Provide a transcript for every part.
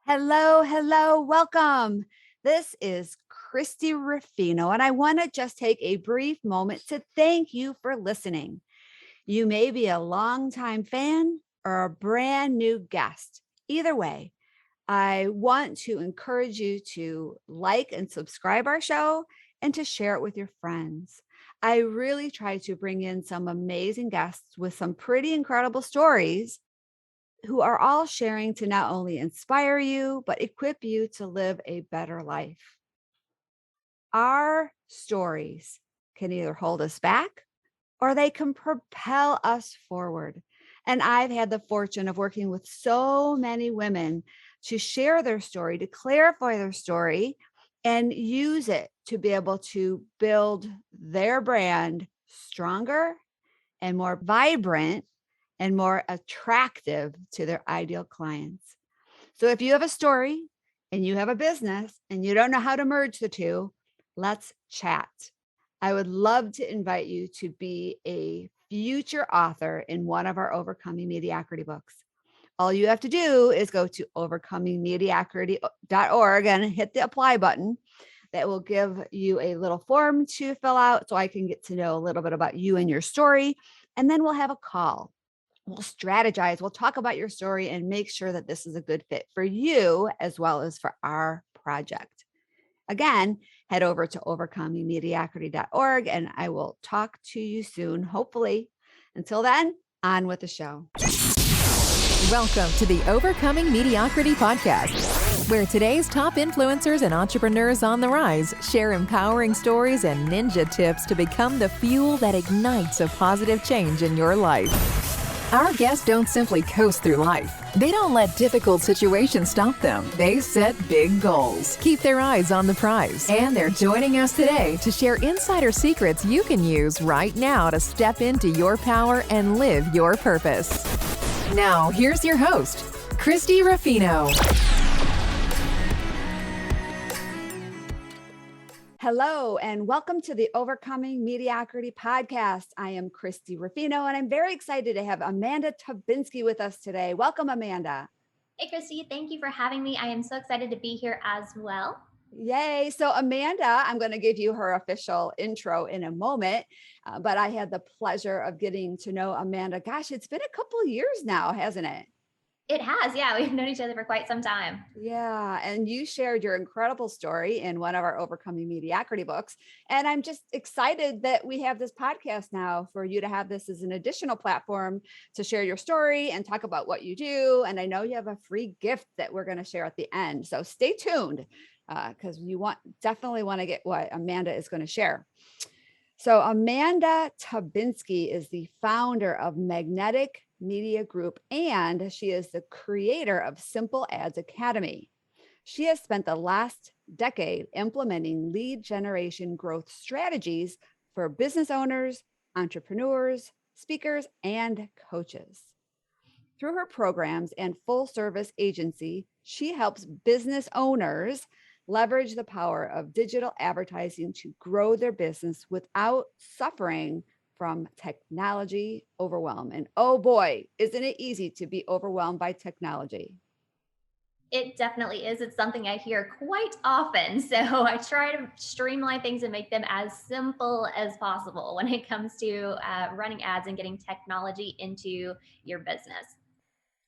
Hello, hello, welcome. This is Christy Ruffino, and I want to just take a brief moment to thank you for listening. You may be a longtime fan or a brand new guest. Either way, I want to encourage you to like and subscribe our show and to share it with your friends. I really try to bring in some amazing guests with some pretty incredible stories who are all sharing to not only inspire you, but equip you to live a better life. Our stories can either hold us back or they can propel us forward. And I've had the fortune of working with so many women to share their story, to clarify their story, and use it to be able to build their brand stronger and more vibrant and more attractive to their ideal clients. So if you have a story and you have a business and you don't know how to merge the two, let's chat. I would love to invite you to be a future author in one of our Overcoming Mediocrity books. All you have to do is go to overcomingmediocrity.org and hit the apply button. That will give you a little form to fill out so I can get to know a little bit about you and your story. And then we'll have a call. We'll strategize, we'll talk about your story and make sure that this is a good fit for you as well as for our project. Again, head over to overcomingmediocrity.org and I will talk to you soon, hopefully. Until then, on with the show. Welcome to the Overcoming Mediocrity podcast, where today's top influencers and entrepreneurs on the rise share empowering stories and ninja tips to become the fuel that ignites a positive change in your life. Our guests don't simply coast through life. They don't let difficult situations stop them. They set big goals, keep their eyes on the prize, and they're joining us today to share insider secrets you can use right now to step into your power and live your purpose. Now, here's your host, Christy Ruffino. Hello, and welcome to the Overcoming Mediocrity podcast. I am Christy Ruffino, and I'm very excited to have Amanda Tobinski with us today. Welcome, Amanda. Hey, Christy. Thank you for having me. I am so excited to be here as well. Yay. So Amanda, I'm going to give you her official intro in a moment, but I had the pleasure of getting to know Amanda. Gosh, it's been a couple of years now, hasn't it? It has. Yeah. We've known each other for quite some time. Yeah. And you shared your incredible story in one of our Overcoming Mediocrity books. And I'm just excited that we have this podcast now for you to have this as an additional platform to share your story and talk about what you do. And I know you have a free gift that we're going to share at the end. So stay tuned because you definitely want to get what Amanda is going to share. So Amanda Tobinski is the founder of Magnetic Media Group, and she is the creator of Simple Ads Academy. She has spent the last decade implementing lead generation growth strategies for business owners, entrepreneurs, speakers, and coaches. Through her programs and full service agency, she helps business owners leverage the power of digital advertising to grow their business without suffering from technology overwhelm. And oh boy, isn't it easy to be overwhelmed by technology? It definitely is. It's something I hear quite often. So I try to streamline things and make them as simple as possible when it comes to running ads and getting technology into your business.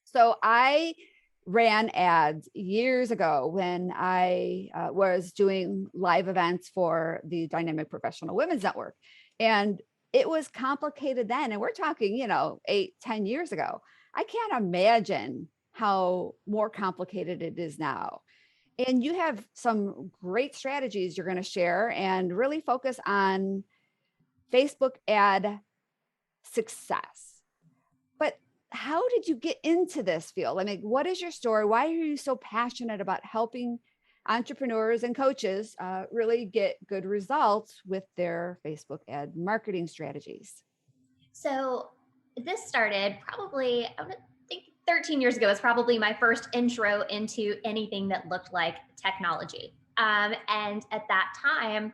So I ran ads years ago when I was doing live events for the Dynamic Professional Women's Network. And it was complicated then. And we're talking, 8-10 years ago. I can't imagine how more complicated it is now. And you have some great strategies you're going to share and really focus on Facebook ad success. But how did you get into this field? I mean, what is your story? Why are you so passionate about helping entrepreneurs and coaches really get good results with their Facebook ad marketing strategies? So this started probably, I would think 13 years ago was probably my first intro into anything that looked like technology. And at that time,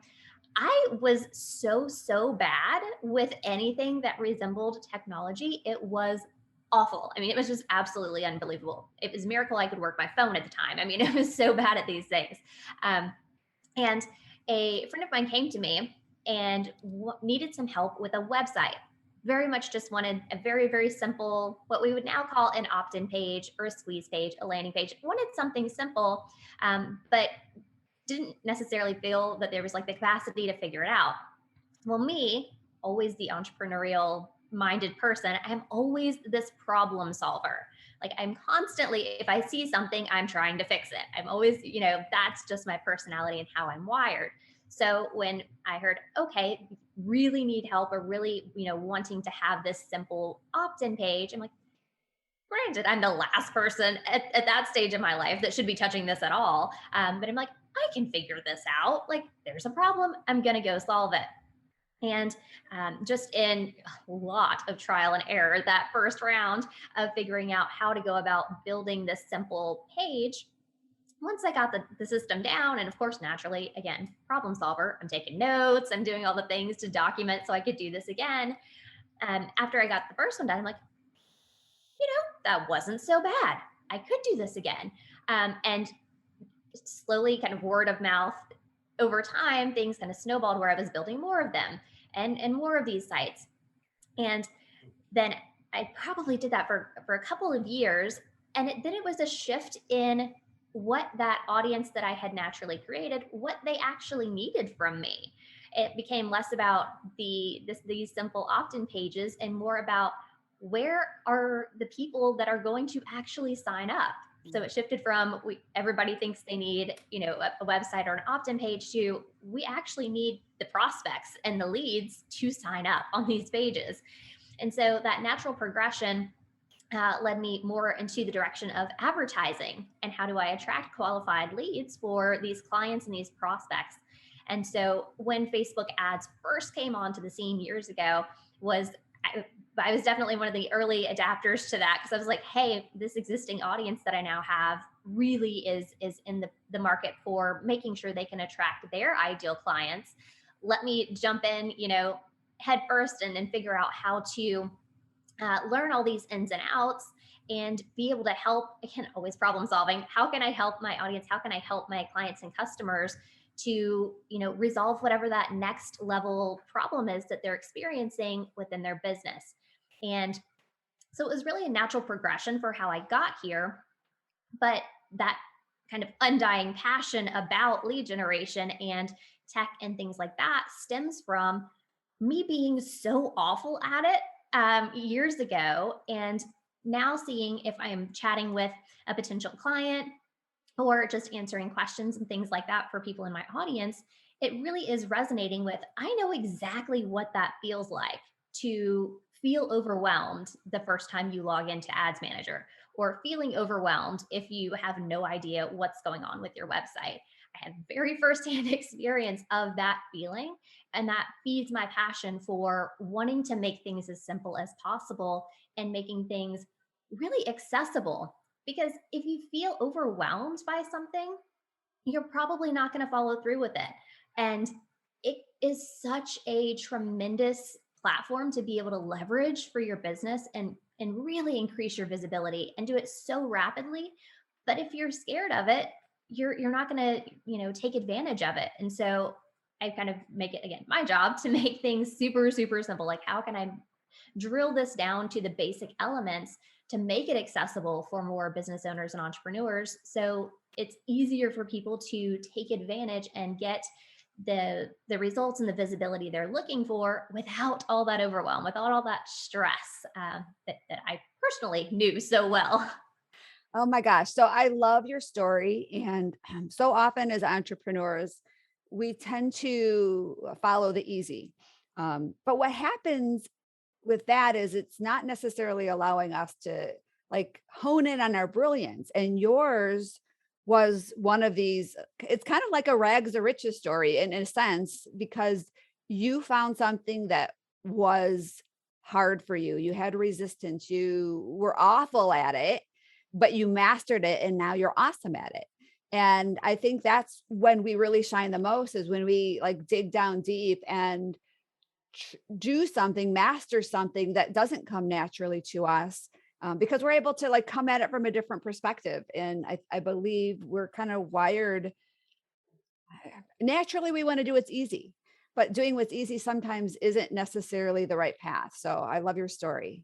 I was so bad with anything that resembled technology. It was awful. I mean, it was just absolutely unbelievable. It was a miracle I could work my phone at the time. I mean, it was so bad at these things. Um, and a friend of mine came to me and needed some help with a website. Very much just wanted a very, very simple, what we would now call an opt in page or a squeeze page, a landing page. Wanted something simple, but didn't necessarily feel that there was like the capacity to figure it out. Well, me, always the entrepreneurial minded person, I'm always this problem solver. Like I'm constantly, if I see something, I'm trying to fix it. I'm always, that's just my personality and how I'm wired. So when I heard, okay, really need help or really, wanting to have this simple opt in page, I'm like, granted, I'm the last person at that stage of my life that should be touching this at all. But I'm like, I can figure this out. Like, there's a problem. I'm going to go solve it. And just in a lot of trial and error, that first round of figuring out how to go about building this simple page, once I got the system down, and of course, naturally, again, problem solver, I'm taking notes, I'm doing all the things to document so I could do this again. After I got the first one done, I'm like, that wasn't so bad. I could do this again. And slowly, kind of word of mouth over time, things kind of snowballed where I was building more of them and more of these sites. And then I probably did that for a couple of years. And then it was a shift in what that audience that I had naturally created, what they actually needed from me. It became less about these simple opt-in pages and more about where are the people that are going to actually sign up. So it shifted from everybody thinks they need, a website or an opt-in page to we actually need the prospects and the leads to sign up on these pages. And so that natural progression led me more into the direction of advertising and how do I attract qualified leads for these clients and these prospects. And so when Facebook ads first came onto the scene years ago, I was definitely one of the early adapters to that because I was like, hey, this existing audience that I now have really is in the market for making sure they can attract their ideal clients. Let me jump in, head first and figure out how to learn all these ins and outs and be able to help. Again, always problem solving. How can I help my audience? How can I help my clients and customers to resolve whatever that next level problem is that they're experiencing within their business? And so it was really a natural progression for how I got here. But that kind of undying passion about lead generation and tech and things like that stems from me being so awful at it years ago. And now seeing if I'm chatting with a potential client or just answering questions and things like that for people in my audience, it really is resonating with, I know exactly what that feels like to feel overwhelmed the first time you log into Ads Manager, or feeling overwhelmed if you have no idea what's going on with your website. I had very firsthand experience of that feeling, and that feeds my passion for wanting to make things as simple as possible and making things really accessible. Because if you feel overwhelmed by something, you're probably not going to follow through with it. And it is such a tremendous platform to be able to leverage for your business and really increase your visibility and do it so rapidly. But if you're scared of it, you're not going to, take advantage of it. And so I kind of make it, again, my job to make things super, super simple. Like, how can I drill this down to the basic elements to make it accessible for more business owners and entrepreneurs, so it's easier for people to take advantage and get the results and the visibility they're looking for without all that overwhelm, without all that stress that I personally knew so well. Oh my gosh. So I love your story. And so often as entrepreneurs, we tend to follow the easy. But what happens with that is it's not necessarily allowing us to like hone in on our brilliance. And yours was one of these, it's kind of like a rags to riches story in a sense, because you found something that was hard for you. You had resistance, you were awful at it, but you mastered it and now you're awesome at it. And I think that's when we really shine the most, is when we like dig down deep and do something, master something that doesn't come naturally to us. because we're able to like come at it from a different perspective. And I believe we're kind of wired naturally, we want to do what's easy, but doing what's easy sometimes isn't necessarily the right path. So I love your story.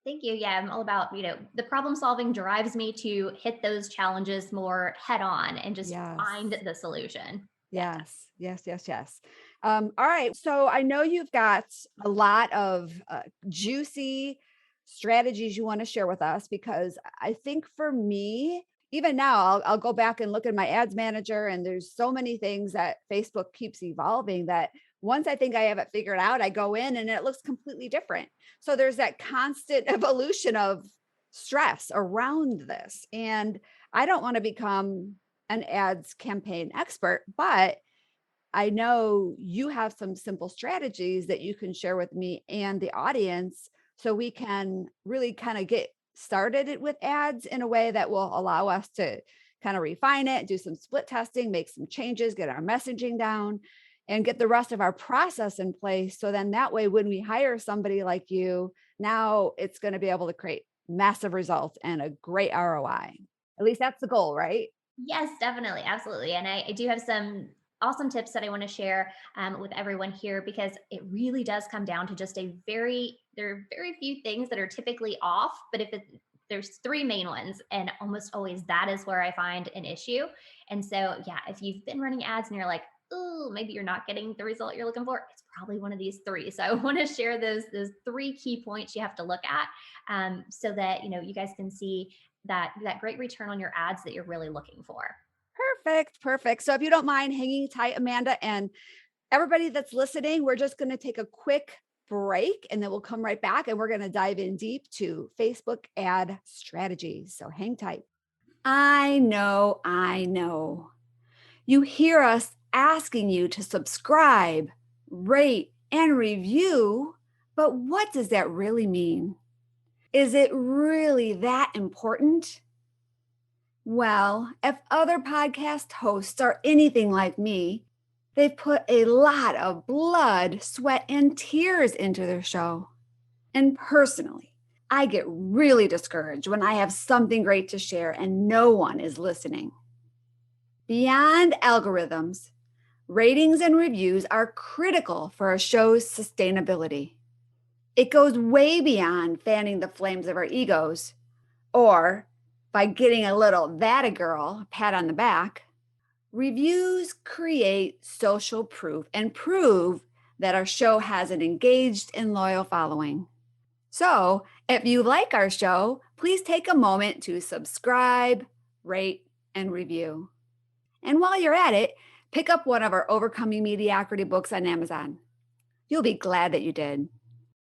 Thank you. Yeah, I'm all about, the problem solving drives me to hit those challenges more head on and just Yes. find the solution. Yeah. Yes, yes, yes, yes. All right. So I know you've got a lot of juicy strategies you want to share with us because I think for me, even now, I'll go back and look at my ads manager, and there's so many things that Facebook keeps evolving that once I think I have it figured out, I go in and it looks completely different. So there's that constant evolution of stress around this. And I don't want to become an ads campaign expert, but I know you have some simple strategies that you can share with me and the audience so we can really kind of get started with ads in a way that will allow us to kind of refine it, do some split testing, make some changes, get our messaging down, and get the rest of our process in place. So then that way, when we hire somebody like you, now it's going to be able to create massive results and a great ROI. At least that's the goal, right? Yes, definitely. Absolutely. And I do have some awesome tips that I want to share with everyone here because it really does come down to just there are very few things that are typically off, but there's three main ones, and almost always that is where I find an issue. And so, yeah, if you've been running ads and you're like, oh, maybe you're not getting the result you're looking for, it's probably one of these three. So I want to share those three key points you have to look at, so that you guys can see that great return on your ads that you're really looking for. Perfect. Perfect. So if you don't mind hanging tight, Amanda, and everybody that's listening, we're just going to take a quick break and then we'll come right back and we're going to dive in deep to Facebook ad strategies. So hang tight. I know, I know. You hear us asking you to subscribe, rate, and review, but what does that really mean? Is it really that important? Well, if other podcast hosts are anything like me, they've put a lot of blood, sweat, and tears into their show. And personally, I get really discouraged when I have something great to share and no one is listening. Beyond algorithms, ratings and reviews are critical for a show's sustainability. It goes way beyond fanning the flames of our egos or by getting a little that a girl pat on the back. Reviews create social proof and prove that our show has an engaged and loyal following. So, if you like our show, please take a moment to subscribe, rate, and review. And while you're at it, pick up one of our Overcoming Mediocrity books on Amazon. You'll be glad that you did.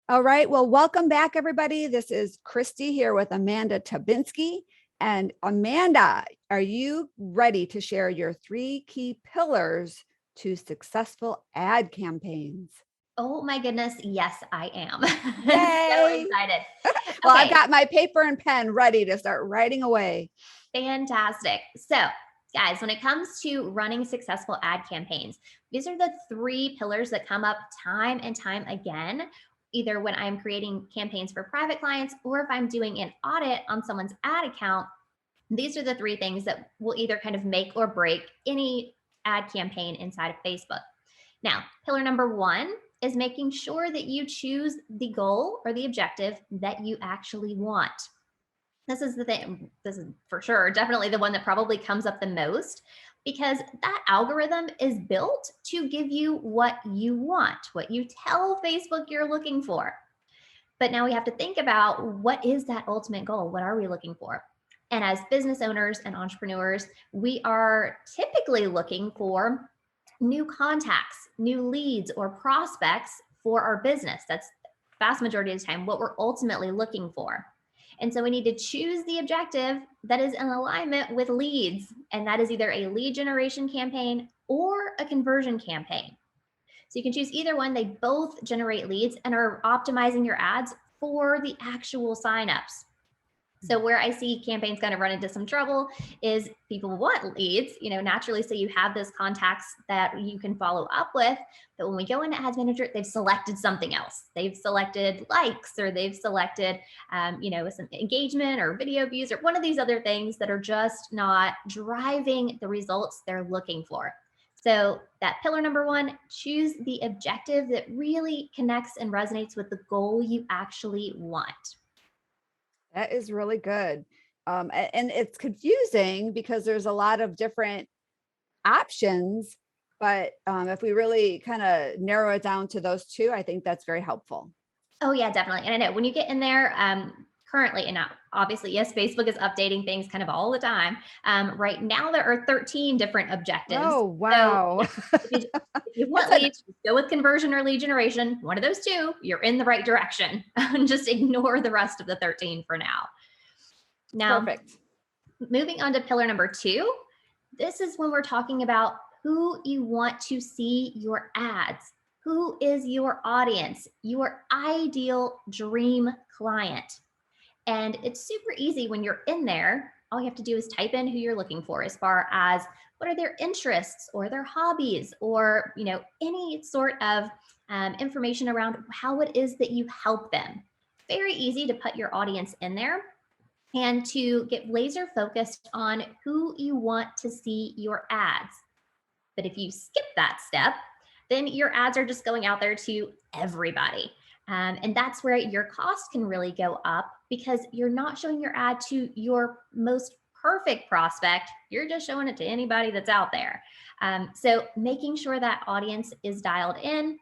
All right. Well, welcome back, everybody. This is Christy here with Amanda Tobinski. And Amanda, are you ready to share your three key pillars to successful ad campaigns? Oh my goodness, yes, I am. So Yay! excited. Well, I've Okay, got my paper and pen ready to start writing away. fantastic. So, guys, when it comes to running successful ad campaigns, these are the three pillars that come up time and time again, either when I'm creating campaigns for private clients or if I'm doing an audit on someone's ad account. These are the three things that will either kind of make or break any ad campaign inside of Facebook. Now, pillar number one is making sure that you choose the goal or the objective that you actually want. This is the thing, this is for sure, definitely the one that probably comes up the most because that algorithm is built to give you what you want, what you tell Facebook you're looking for. But now we have to think about what is that ultimate goal? What are we looking for? And as business owners and entrepreneurs, we are typically looking for new contacts, new leads, or prospects for our business. That's vast majority of the time what we're ultimately looking for. And so we need to choose the objective that is in alignment with leads. And that is either a lead generation campaign or a conversion campaign. So you can choose either one. They both generate leads and are optimizing your ads for the actual signups. So where I see campaigns kind of run into some trouble is people want leads, naturally. So you have those contacts that you can follow up with. But when we go into Ads Manager, they've selected something else. They've selected likes, or they've selected, some engagement or video views, or one of these other things that are just not driving the results they're looking for. So that pillar number one, choose the objective that really connects and resonates with the goal you actually want. That is really good. And it's confusing because there's a lot of different options, but if we really kind of narrow it down to those two, I think that's very helpful. Oh yeah, definitely. And I know when you get in there, currently, and now obviously, yes, Facebook is updating things kind of all the time. Right now, there are 13 different objectives. Oh, So wow. if you want That's leads, go with conversion or lead generation. One of those two, you're in the right direction. And just ignore the rest of the 13 for now. Now, perfect. moving on to pillar number two, this is when we're talking about who you want to see your ads. Who is your audience, your ideal dream client? And it's super easy when you're in there. All you have to do is type in who you're looking for as far as what are their interests or their hobbies, or any sort of information around how it is that you help them. Very easy to put your audience in there and to get laser focused on who you want to see your ads. But if you skip that step, then your ads are just going out there to everybody. And that's where your cost can really go up, because you're not showing your ad to your most perfect prospect. You're just showing it to anybody that's out there. So making sure that audience is dialed in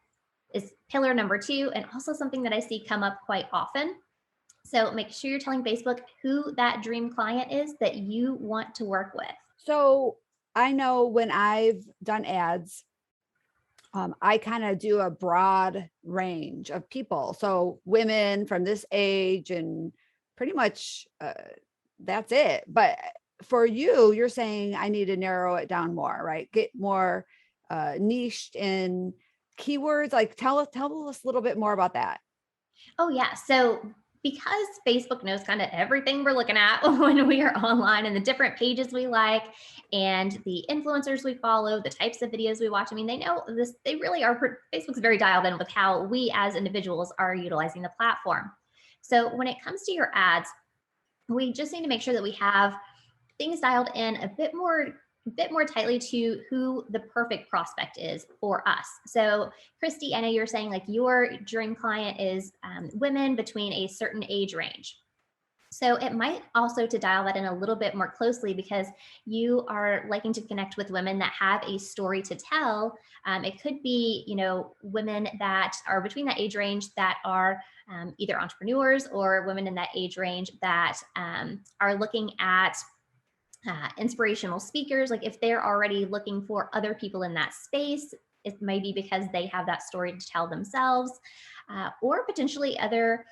is pillar number two, and also something that I see come up quite often. So make sure you're telling Facebook who that dream client is that you want to work with. So I know when I've done ads, I kind of do a broad range of people. So women from this age, and pretty much that's it. But for you, you're saying I need to narrow it down more, right? Get more niched in keywords. Like tell us a little bit more about that. Oh, yeah. So because Facebook knows kind of everything we're looking at when we are online, and the different pages we like, and the influencers we follow, the types of videos we watch, I mean, they know this, they really are, Facebook's very dialed in with how we as individuals are utilizing the platform. So when it comes to your ads, we just need to make sure that we have things dialed in a bit more tightly to who the perfect prospect is for us. So Christy, I know you're saying like your dream client is women between a certain age range. So it might also to dial that in a little bit more closely, because you are liking to connect with women that have a story to tell. It could be, women that are between that age range that are either entrepreneurs, or women in that age range that are looking at inspirational speakers. Like if they're already looking for other people in that space, it might be because they have that story to tell themselves, or potentially other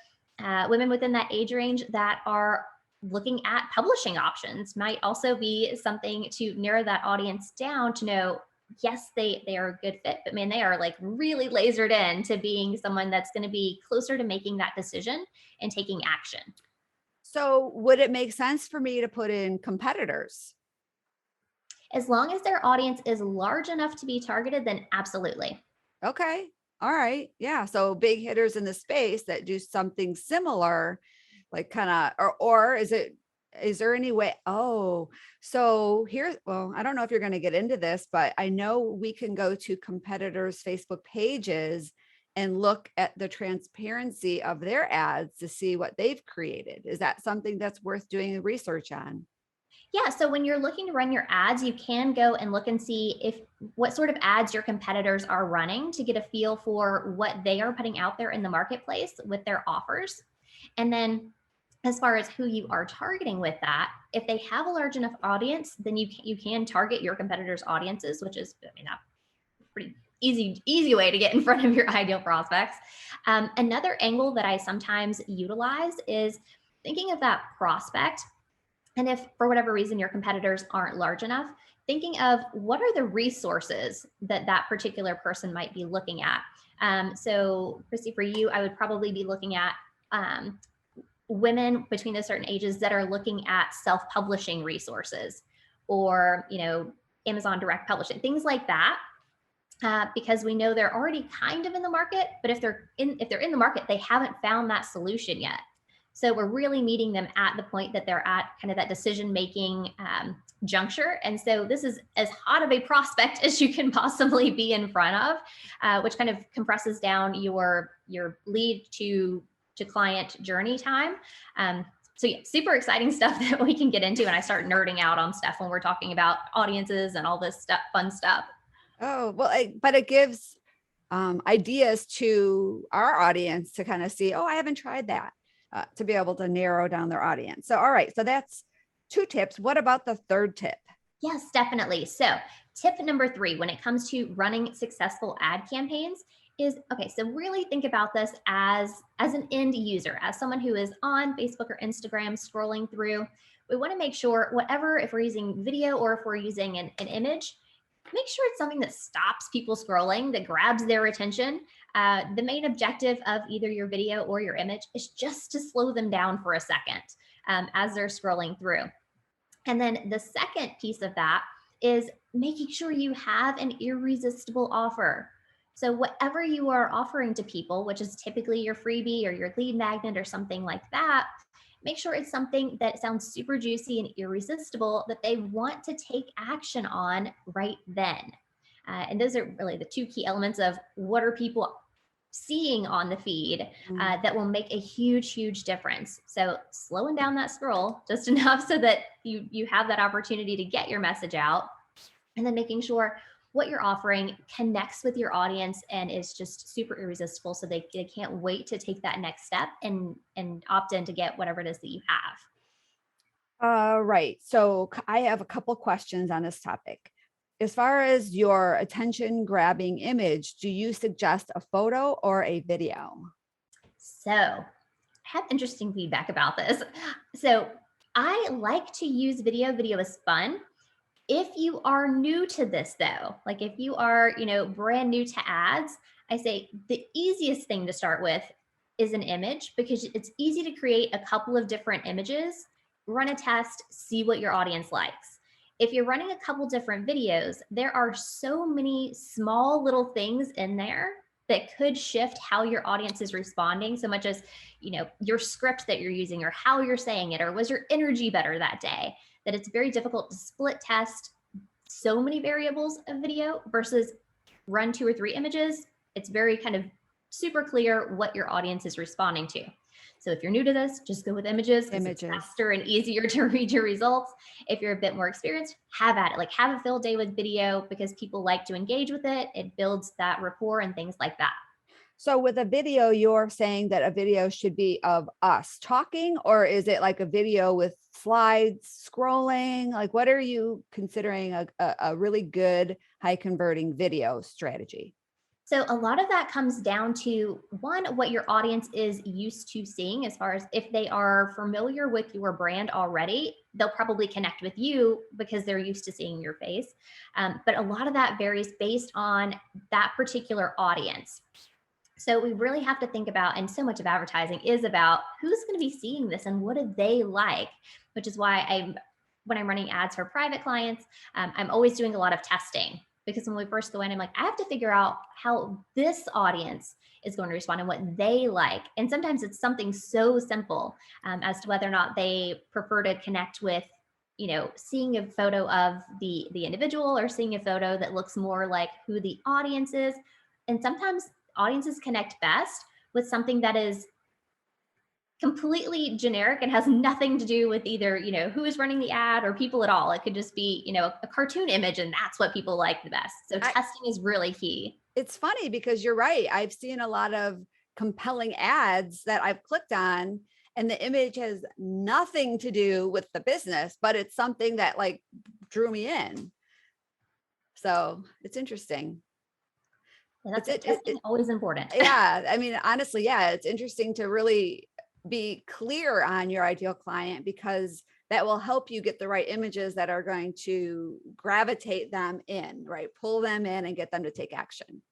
women within that age range that are looking at publishing options might also be something to narrow that audience down to know, yes, they are a good fit, but man, they are like really lasered in to being someone that's going to be closer to making that decision and taking action. So would it make sense for me to put in competitors? As long as their audience is large enough to be targeted, then absolutely. Okay. All right. Yeah. So big hitters in the space that do something similar, like kind of, or is there any way? Oh, so here's, well, I don't know if you're going to get into this, but I know we can go to competitors' Facebook pages and look at the transparency of their ads to see what they've created. Is that something that's worth doing research on? Yeah, so when you're looking to run your ads, you can go and look and see if what sort of ads your competitors are running, to get a feel for what they are putting out there in the marketplace with their offers. And then as far as who you are targeting with that, if they have a large enough audience, then you can target your competitors' audiences, which is, I mean, that's a pretty easy way to get in front of your ideal prospects. Another angle that I sometimes utilize is thinking of that prospect. And if for whatever reason your competitors aren't large enough, thinking of what are the resources that that particular person might be looking at. So Christy, for you, I would probably be looking at women between those certain ages that are looking at self-publishing resources or, Amazon direct publishing, things like that. Because we know they're already kind of in the market, but if they're in the market, they haven't found that solution yet. So we're really meeting them at the point that they're at, kind of that decision making juncture. And so this is as hot of a prospect as you can possibly be in front of, which kind of compresses down your lead to client journey time. So yeah, super exciting stuff that we can get into, and I start nerding out on stuff when we're talking about audiences and all this stuff, fun stuff. Oh, well, but it gives ideas to our audience to kind of see, oh, I haven't tried that, to be able to narrow down their audience. So, all right. So that's 2 tips. What about the third tip? Yes, definitely. So, tip number 3 when it comes to running successful ad campaigns is, okay, so really think about this as an end user, as someone who is on Facebook or Instagram scrolling through. We want to make sure whatever, if we're using video or if we're using an image, make sure it's something that stops people scrolling, that grabs their attention. The main objective of either your video or your image is just to slow them down for a second as they're scrolling through. And then the second piece of that is making sure you have an irresistible offer. So, whatever you are offering to people, which is typically your freebie or your lead magnet or something like that, make sure it's something that sounds super juicy and irresistible that they want to take action on right then. And those are really the 2 key elements of what are people seeing on the feed that will make a huge difference. So slowing down that scroll just enough so that you have that opportunity to get your message out, and then making sure what you're offering connects with your audience and is just super irresistible, so they can't wait to take that next step and opt in to get whatever it is that you have. Right. So I have a couple questions on this topic. As far as your attention grabbing image, do you suggest a photo or a video? So I have interesting feedback about this. So I like to use video. Video is fun. If you are new to this though, like if you are, brand new to ads, I say the easiest thing to start with is an image, because it's easy to create a couple of different images, run a test, see what your audience likes. If you're running a couple different videos, there are so many small little things in there that could shift how your audience is responding, so much as, your script that you're using or how you're saying it, or was your energy better that day, that it's very difficult to split test so many variables of video versus run 2 or 3 images. It's very kind of super clear what your audience is responding to. So if you're new to this, just go with images because it's faster and easier to read your results. If you're a bit more experienced, have at it. Like, have a field day with video because people like to engage with it. It builds that rapport and things like that. So with a video, you're saying that a video should be of us talking, or is it like a video with slides scrolling? Like, what are you considering a really good high converting video strategy? So a lot of that comes down to, one, what your audience is used to seeing. As far as if they are familiar with your brand already, they'll probably connect with you because they're used to seeing your face. But a lot of that varies based on that particular audience. So we really have to think about, and so much of advertising is about who's going to be seeing this and what do they like, which is why when I'm running ads for private clients, I'm always doing a lot of testing. Because when we first go in, I'm like, I have to figure out how this audience is going to respond and what they like. And sometimes it's something so simple as to whether or not they prefer to connect with, seeing a photo of the individual or seeing a photo that looks more like who the audience is. And sometimes audiences connect best with something that is completely generic and has nothing to do with either, who is running the ad or people at all. It could just be, a cartoon image, and that's what people like the best. So testing is really key. It's funny because you're right. I've seen a lot of compelling ads that I've clicked on, and the image has nothing to do with the business, but it's something that like drew me in. So it's interesting. Yeah, testing is always important. Yeah. I mean, honestly, yeah, it's interesting to really be clear on your ideal client, because that will help you get the right images that are going to gravitate them in, right? Pull them in and get them to take action.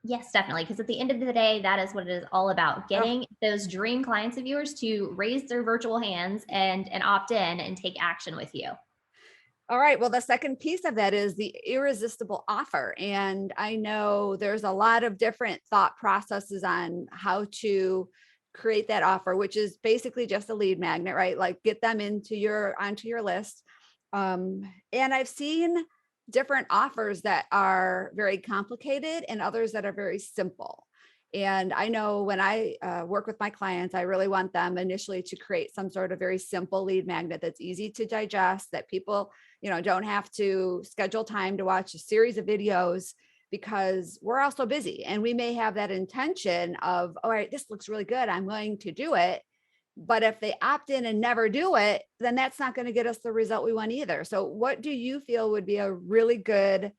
Yes, definitely. Because at the end of the day, that is what it is all about, Oh, getting those dream clients of yours to raise their virtual hands and opt in and take action with you. all right. Well, the second piece of that is the irresistible offer. And I know there's a lot of different thought processes on how to create that offer, which is basically just a lead magnet, right? Like get them onto your list. And I've seen different offers that are very complicated and others that are very simple. And I know when I work with my clients, I really want them initially to create some sort of very simple lead magnet that's easy to digest, that people, don't have to schedule time to watch a series of videos because we're all so busy and we may have that intention of, all right, this looks really good, I'm going to do it. But if they opt in and never do it, then that's not going to get us the result we want either. So what do you feel would be a really good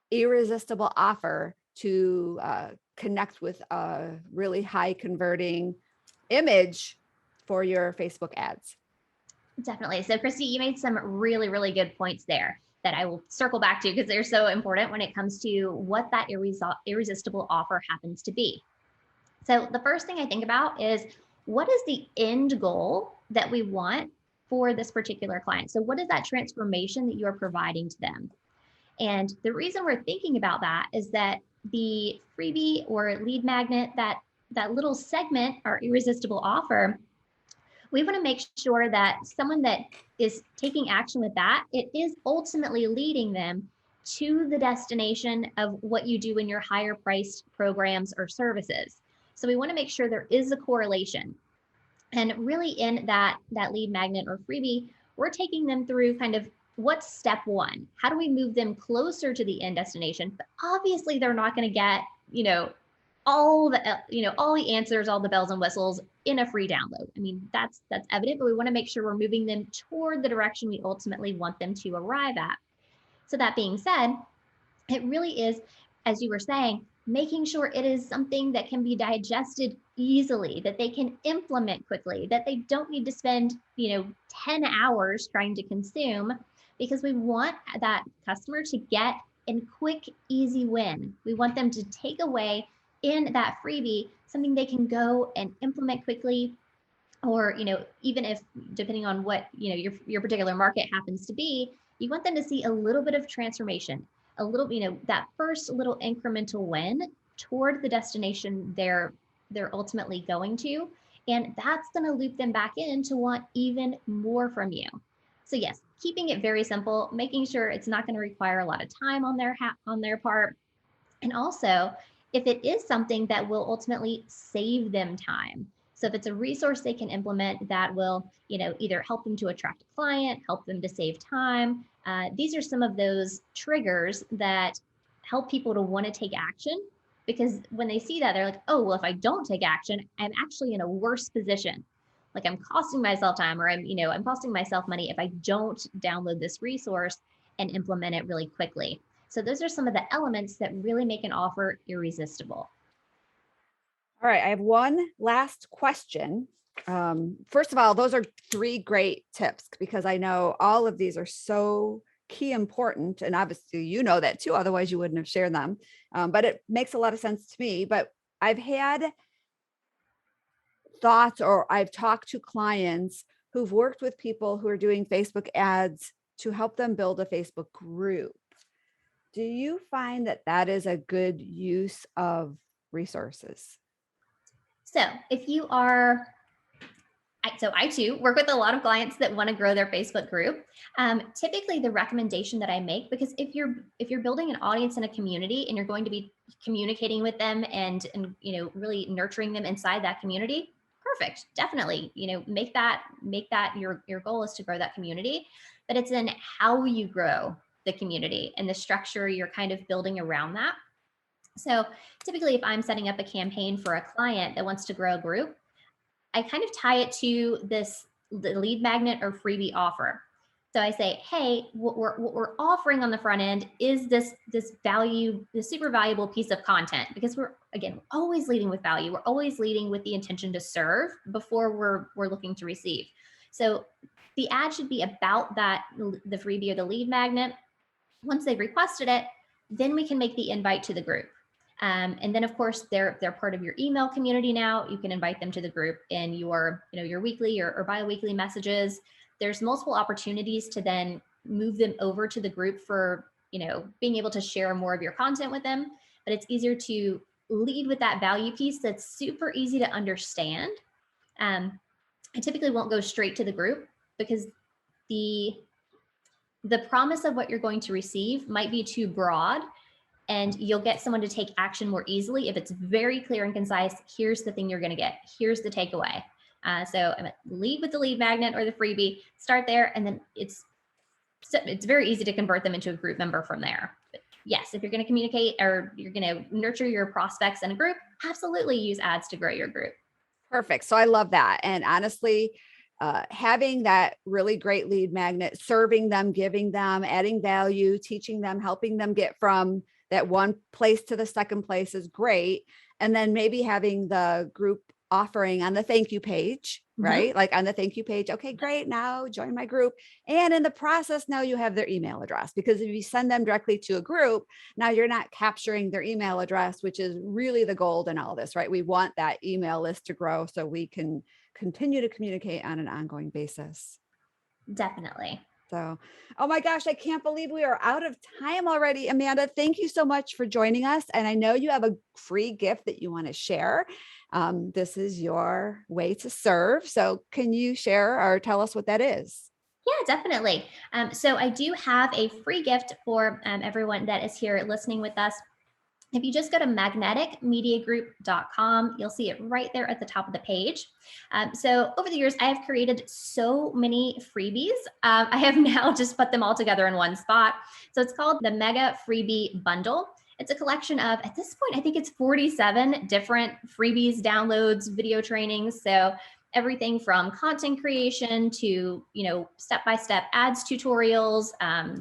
irresistible offer to connect with a really high converting image for your Facebook ads? Definitely. So, Christy, you made some really, really good points there that I will circle back to because they're so important when it comes to what that irresistible offer happens to be. So, the first thing I think about is what is the end goal that we want for this particular client? So, what is that transformation that you are providing to them? And the reason we're thinking about that is that the freebie or lead magnet, that little segment, our irresistible offer, we want to make sure that someone that is taking action with that, it is ultimately leading them to the destination of what you do in your higher priced programs or services. So we want to make sure there is a correlation. And really in that lead magnet or freebie, we're taking them through kind of what's step one? How do we move them closer to the end destination? But obviously they're not going to get, all the answers, all the bells and whistles in a free download. I mean, that's evident, but we want to make sure we're moving them toward the direction we ultimately want them to arrive at. So that being said, it really is, as you were saying, making sure it is something that can be digested easily, that they can implement quickly, that they don't need to spend, 10 hours trying to consume, because we want that customer to get a quick, easy win. We want them to take away in that freebie something they can go and implement quickly, or even if depending on what your particular market happens to be, you want them to see a little bit of transformation, a little, that first little incremental win toward the destination they're ultimately going to, and that's going to loop them back in to want even more from you. So yes, keeping it very simple, making sure it's not going to require a lot of time on their part, and also, if it is something that will ultimately save them time. So if it's a resource they can implement that will, either help them to attract a client, help them to save time. These are some of those triggers that help people to want to take action, because when they see that, they're like, oh, well, if I don't take action, I'm actually in a worse position. Like I'm costing myself time, or I'm costing myself money if I don't download this resource and implement it really quickly. So those are some of the elements that really make an offer irresistible. All right, I have one last question. First of all, those are three great tips because I know all of these are so key important. And obviously, you know that too. Otherwise, you wouldn't have shared them. But it makes a lot of sense to me. But I've had thoughts or I've talked to clients who've worked with people who are doing Facebook ads to help them build a Facebook group. Do you find that that is a good use of resources? So if you are, I too work with a lot of clients that want to grow their Facebook group. Typically, the recommendation that I make, because if you're building an audience and a community, and you're going to be communicating with them and really nurturing them inside that community, perfect, definitely, make that your goal is to grow that community, but it's in how you grow the community and the structure you're kind of building around that. So typically, if I'm setting up a campaign for a client that wants to grow a group, I kind of tie it to the lead magnet or freebie offer. So I say, hey, what we're offering on the front end is this value, this super valuable piece of content, because we're always leading with value. We're always leading with the intention to serve before we're looking to receive. So the ad should be about that, the freebie or the lead magnet. Once they've requested it, then we can make the invite to the group. And then of course they're part of your email community now. You can invite them to the group in your, your weekly or bi-weekly messages. There's multiple opportunities to then move them over to the group for, being able to share more of your content with them. But it's easier to lead with that value piece that's super easy to understand. I typically won't go straight to the group because the promise of what you're going to receive might be too broad, and you'll get someone to take action more easily if it's very clear and concise. Here's the thing you're going to get. Here's the takeaway. So lead with the lead magnet or the freebie, start there, and then it's very easy to convert them into a group member from there. But yes, if you're going to communicate or you're going to nurture your prospects in a group, absolutely use ads to grow your group. Perfect. So I love that. And honestly, having that really great lead magnet, serving them, giving them, adding value, teaching them, helping them get from that one place to the second place is great. And then maybe having the group offering on the thank you page, right? Like on the thank you page. Okay, great. Now join my group. And in the process, now you have their email address, because if you send them directly to a group, now you're not capturing their email address, which is really the gold in all this, right? We want that email list to grow so we can continue to communicate on an ongoing basis. Definitely. So, oh my gosh, I can't believe we are out of time already. Amanda, thank you so much for joining us. And I know you have a free gift that you want to share. This is your way to serve. So can you share or tell us what that is? Yeah, definitely. So I do have a free gift for everyone that is here listening with us. If you just go to magneticmediagroup.com, you'll see it right there at the top of the page. So over the years, I have created so many freebies. I have now just put them all together in one spot. So it's called the Mega Freebie Bundle. It's a collection of, at this point, I think it's 47 different freebies, downloads, video trainings. So everything from content creation to, step-by-step ads tutorials,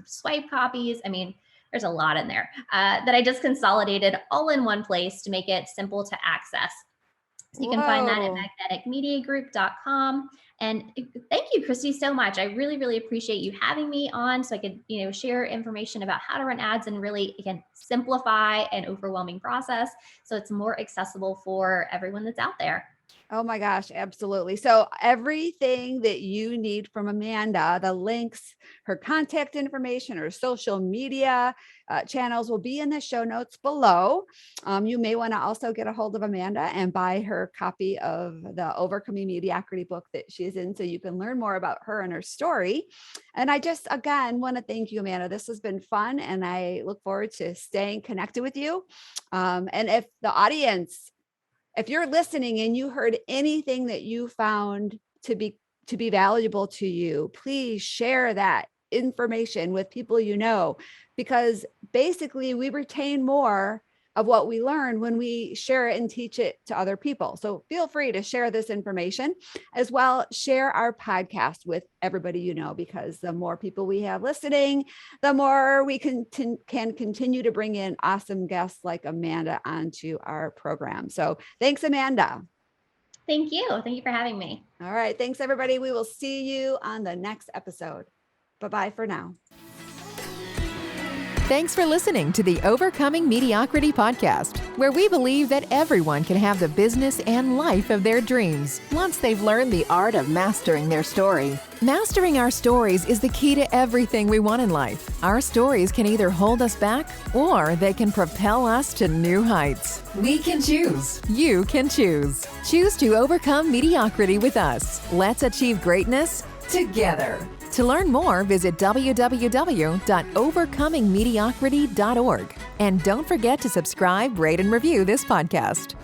swipe copies. I mean, there's a lot in there that I just consolidated all in one place to make it simple to access. So you can find that at magneticmediagroup.com. And thank you, Christy, so much. I really, really appreciate you having me on so I could, share information about how to run ads and really, again, simplify an overwhelming process so it's more accessible for everyone that's out there. Oh my gosh, absolutely. So everything that you need from Amanda, the links, her contact information, her social media channels will be in the show notes below. You may want to also get a hold of Amanda and buy her copy of the Overcoming Mediocrity book that she's in, so you can learn more about her and her story. And I just, again, want to thank you, Amanda. This has been fun, and I look forward to staying connected with you. And if the audience, if you're listening and you heard anything that you found to be valuable to you, please share that information with people you know, because basically we retain more of what we learn when we share it and teach it to other people. So feel free to share this information as well. Share our podcast with everybody you know, because the more people we have listening, the more we can continue to bring in awesome guests like Amanda onto our program. So thanks, Amanda. Thank you. Thank you for having me. All right. Thanks, everybody. We will see you on the next episode. Bye-bye for now. Thanks for listening to the Overcoming Mediocrity podcast, where we believe that everyone can have the business and life of their dreams once they've learned the art of mastering their story. Mastering our stories is the key to everything we want in life. Our stories can either hold us back or they can propel us to new heights. We can choose. You can choose. Choose to overcome mediocrity with us. Let's achieve greatness together. To learn more, visit www.overcomingmediocrity.org. And don't forget to subscribe, rate, and review this podcast.